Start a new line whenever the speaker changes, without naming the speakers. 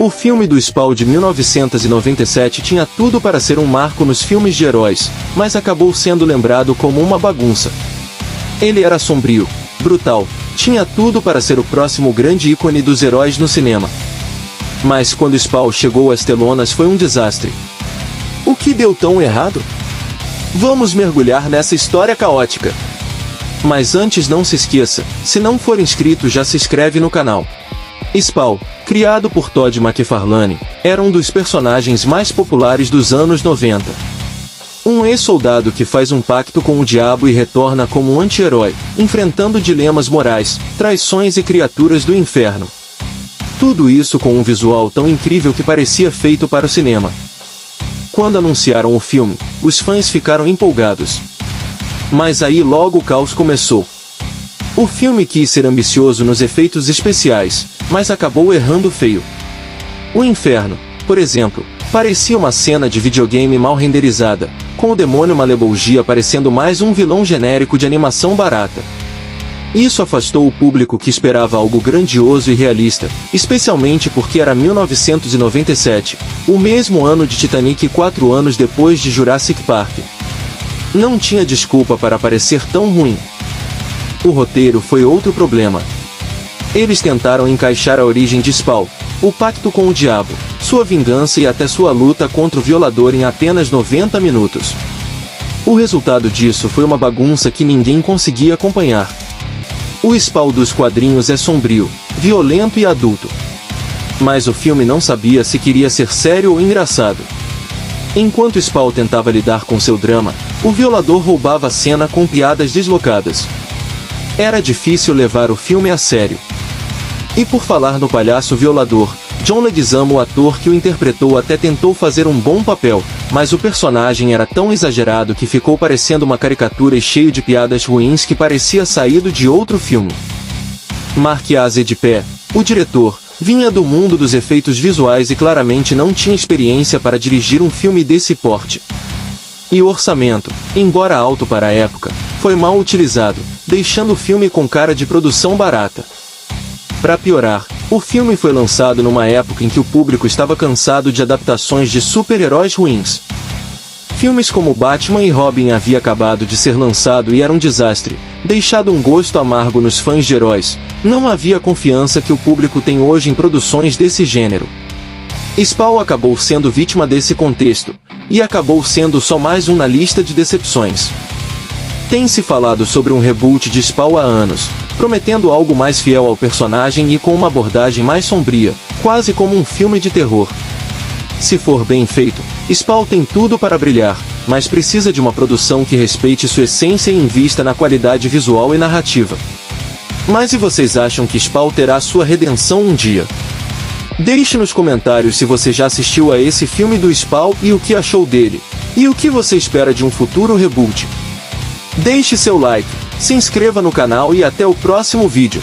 O filme do Spawn de 1997 tinha tudo para ser um marco nos filmes de heróis, mas acabou sendo lembrado como uma bagunça. Ele era sombrio, brutal, tinha tudo para ser o próximo grande ícone dos heróis no cinema. Mas quando Spawn chegou às telonas foi um desastre. O que deu tão errado? Vamos mergulhar nessa história caótica. Mas antes não se esqueça, se não for inscrito já se inscreve no canal. Spawn, criado por Todd McFarlane, era um dos personagens mais populares dos anos 90. Um ex-soldado que faz um pacto com o diabo e retorna como um anti-herói, enfrentando dilemas morais, traições e criaturas do inferno. Tudo isso com um visual tão incrível que parecia feito para o cinema. Quando anunciaram o filme, os fãs ficaram empolgados. Mas aí logo o caos começou. O filme quis ser ambicioso nos efeitos especiais, mas acabou errando feio. O inferno, por exemplo, parecia uma cena de videogame mal renderizada, com o demônio Malebolgia parecendo mais um vilão genérico de animação barata. Isso afastou o público que esperava algo grandioso e realista, especialmente porque era 1997, o mesmo ano de Titanic e 4 anos depois de Jurassic Park. Não tinha desculpa para parecer tão ruim. O roteiro foi outro problema. Eles tentaram encaixar a origem de Spawn, o pacto com o diabo, sua vingança e até sua luta contra o violador em apenas 90 minutos. O resultado disso foi uma bagunça que ninguém conseguia acompanhar. O Spawn dos quadrinhos é sombrio, violento e adulto. Mas o filme não sabia se queria ser sério ou engraçado. Enquanto Spawn tentava lidar com seu drama, o violador roubava a cena com piadas deslocadas. Era difícil levar o filme a sério. E por falar no palhaço violador, John Leguizamo, o ator que o interpretou, até tentou fazer um bom papel, mas o personagem era tão exagerado que ficou parecendo uma caricatura e cheio de piadas ruins que parecia saído de outro filme. Mark Azedipé, o diretor, vinha do mundo dos efeitos visuais e claramente não tinha experiência para dirigir um filme desse porte. E o orçamento, embora alto para a época, foi mal utilizado, deixando o filme com cara de produção barata. Para piorar, o filme foi lançado numa época em que o público estava cansado de adaptações de super-heróis ruins. Filmes como Batman e Robin havia acabado de ser lançado e era um desastre, deixado um gosto amargo nos fãs de heróis. Não havia confiança que o público tem hoje em produções desse gênero. Spawn acabou sendo vítima desse contexto, e acabou sendo só mais um na lista de decepções. Tem-se falado sobre um reboot de Spawn há anos, prometendo algo mais fiel ao personagem e com uma abordagem mais sombria, quase como um filme de terror. Se for bem feito, Spawn tem tudo para brilhar, mas precisa de uma produção que respeite sua essência e invista na qualidade visual e narrativa. Mas e vocês acham que Spawn terá sua redenção um dia? Deixe nos comentários se você já assistiu a esse filme do Spawn e o que achou dele, e o que você espera de um futuro reboot. Deixe seu like, se inscreva no canal e até o próximo vídeo.